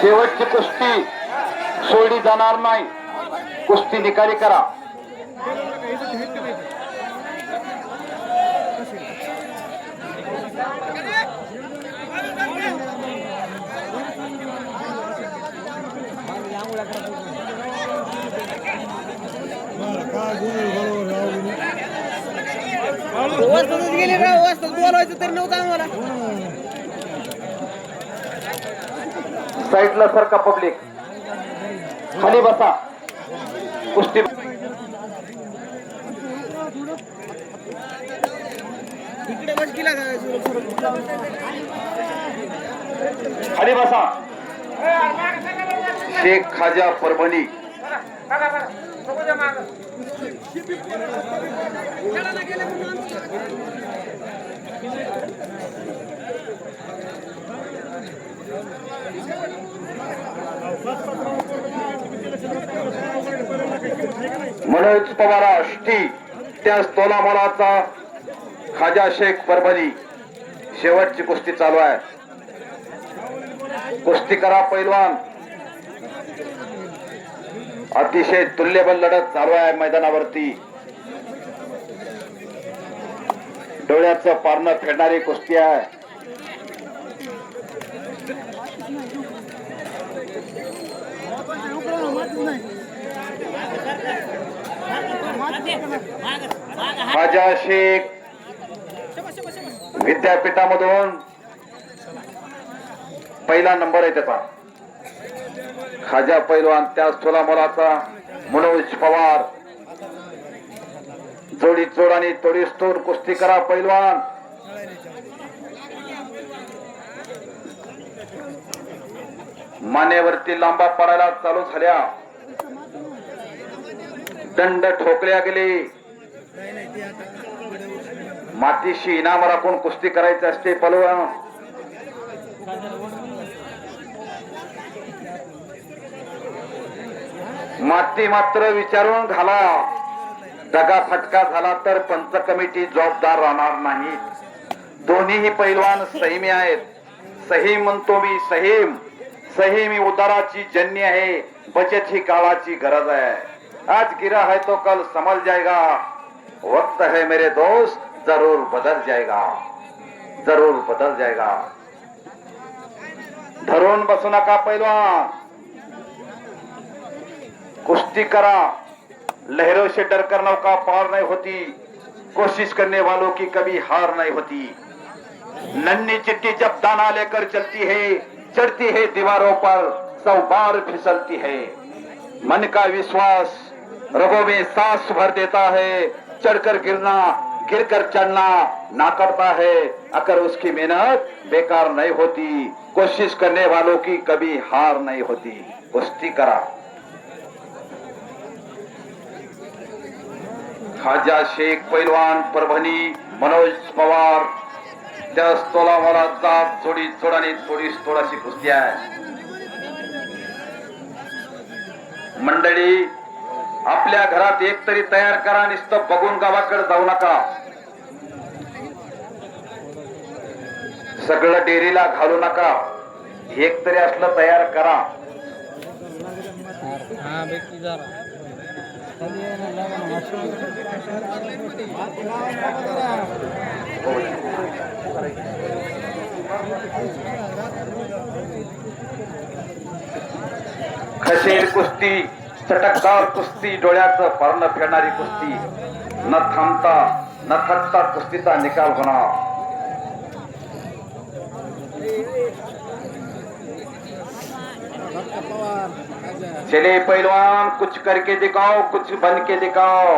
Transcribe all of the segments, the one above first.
शेवटची कुस्ती सोडली जाणार नाही. कुस्ती निकाली करा. गेले राव वाजता बोलायचं तरी नव्हतं आम्हाला. साईडला सरका पब्लिक. खाली बसा. कुस्ती खाली बसा. शेख खाजा परभणी. मनोज पवार आष्टी त्याच तोलामोलाचा खाजा शेख परभणी. शेवटची कुस्ती चालू आहे. कुस्ती करा पैलवान. अतिशय तुल्यबल लढत चालू आहे मैदानावरती. डोळ्याचं पारणं फेडणारी कुस्ती आहे. खाजा शेख विद्यापीठामधून पहिला नंबर आहे त्याचा. खाजा पैलवान त्याच तोलामोलाचा मनोज पवार. जोडी जोडाने तोडीस्तोड कुस्ती करा पैलवान. मानेवरती लांबा पडायला चालू झाल्या. दंड ठोकल्या गेले. मातीशी इनाम राखून कुस्ती करायची असते पैलवान. माती मात्र विचारून घाला. दगा फटका झाला तर पंच कमिटी जबाबदार राहणार नाही. दोन्हीही पैलवान सहीमी आहेत. सहीम म्हणतो मी, सहीम. सहीमी उदाराची जन्य आहे. बचत ही काळाची गरज आहे. आज गिरा है तो कल संभल जाएगा. वक्त है मेरे दोस्त, जरूर बदल जाएगा. जरूर बदल जाएगा. धरून बसू नका पैलवान. कुश्ती करा. लहरों से डरकर नौका पार नहीं होती. कोशिश करने वालों की कभी हार नहीं होती. नन्ही चिट्टी जब दाना लेकर चलती है, चढ़ती है दीवारों पर, 100 बार फिसलती है. मन का विश्वास रगों में सांस भर देता है. चढ़कर गिरना, गिरकर चढ़ना ना करता है. अगर उसकी मेहनत बेकार नहीं होती. कोशिश करने वालों की कभी हार नहीं होती. कुश्ती करा. खाजा शेख पैलवान परभणी, मनोज पवार त्याच तोलामोलाचा जोडी जोडाने तोडाशी कुस्ती आहे. मंडळी, आपल्या घरात एक तरी तयार करा. नुसतं बघून गावाकडे जाऊ नका. सगळं डेअरीला घालू नका. एक तरी असलं तयार करा. खशीर कुस्ती, चटकदार कुस्ती, डोळ्याचं पारणं फेडणारी कुस्ती. न थांबता न थकता कुस्तीचा निकाल होणार. चले पहलवान, कुछ करके दिखाओ, कुछ बन के दिखाओ.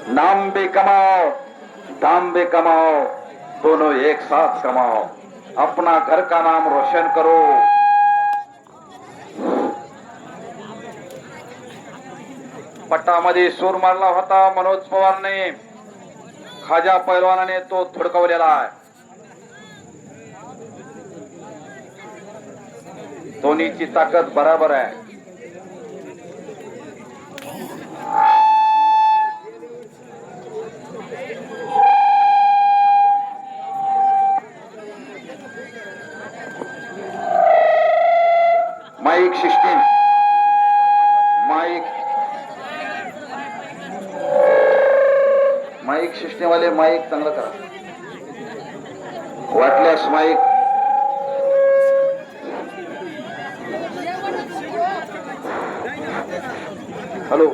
नाम भी कमाओ, दाम भी कमाओ, दोनों एक साथ कमाओ. अपना घर का नाम रोशन करो. पट्टामध्ये सूर मारला होता मनोज पवारने. खाजा पैलवानाने तो थोडकवलेला आहे. दोन्हीची ताकद बराबर आहे. माईक सिस्टीम माईक सिस्टीम वाले माईक चांगलं करा वाटल्यास माईक हॅलो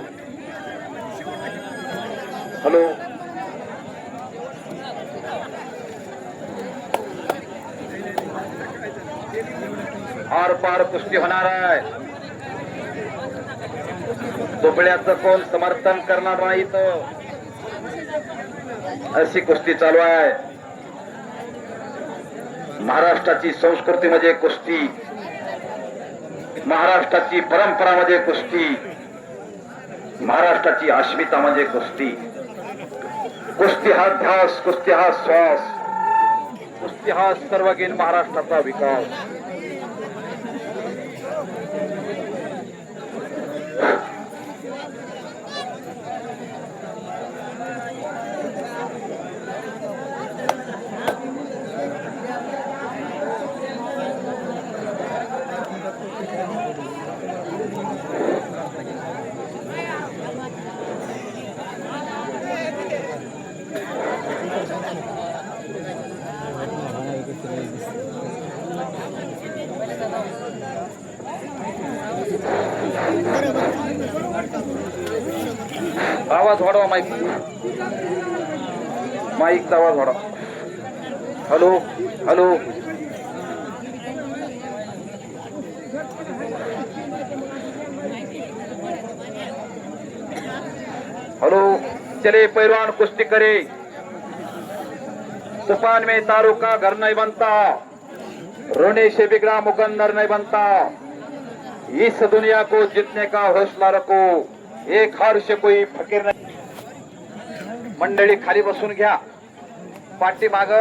हॅलो आर पार कुस्ती होणार आहे दुबळ्याचं कोण समर्थन करणार नाही तर अशी कुस्ती चालू आहे महाराष्ट्राची संस्कृती म्हणजे कुस्ती महाराष्ट्राची परंपरा म्हणजे कुस्ती महाराष्ट्राची अस्मिता म्हणजे कुस्ती कुस्ती हा ध्यास कुस्ती हा श्वास कुस्ती हा सर्वगीण महाराष्ट्राचा विकास आवाज वाढवा माईकचा आवाज वाढवा हॅलो हॅलो हेलो चले पहलवान कुश्ती करे तूफान में तारों का घर नहीं बनता रोने से बिगड़ा मुकंदर नहीं बनता इस दुनिया को जीतने का हौसला रखो एक हार से कोई फकीर नहीं मंडळी खाली बसून घ्या पाठीमाग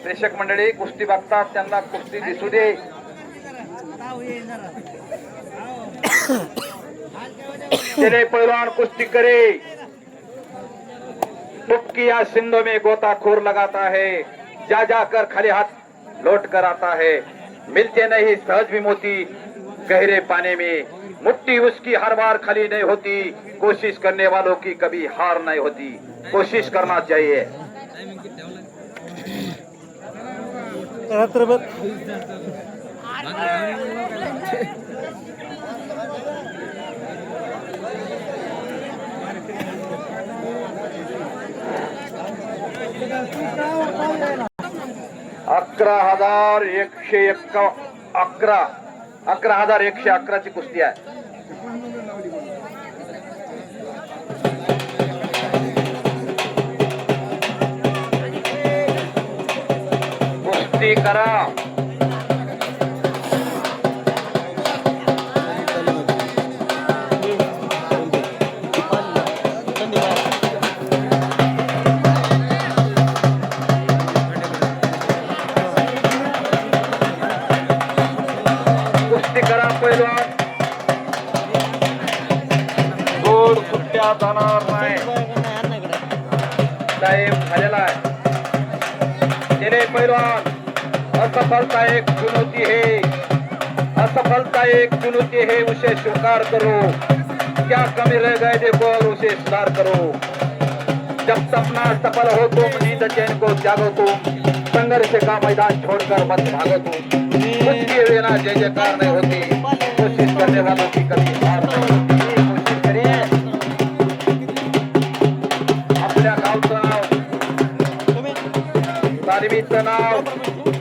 प्रेक्षक मंडळी कुस्ती बघतात त्यांना कुस्ती दिसू दे चले पहलवान कुश्ती करे टुपकी या सिंधु में गोताखोर लगाता है जा जाकर खाली हाथ लौट कर आता है मिलते नहीं सहज भी मोती गहरे पानी में मुट्ठी उसकी हर बार खाली नहीं होती कोशिश करने वालों की कभी हार नहीं होती कोशिश करना चाहिए अकरा हजार 111 ची कुस्ती आहे कुस्ती करा पहलवान गोड सुट्ट्या जाणार नाही टाइम झालेला आहे चले पहलवान असफलता एक चुनौती है असफलता एक चुनौती है उसे स्वीकार करो क्या कमी रह गए देखो और उसे सुधार करो जब सपना सफल हो तुम नींद चैन को त्यागो तुम संघर्ष का मैदान छोड़कर मत भागो तुम कुछ किए बिना जय जयकार नहीं होती कोशिश करने वालों की कभी हार नहीं होती कोशिश करिए आपल्या गावचं नाव तालमीचं नाव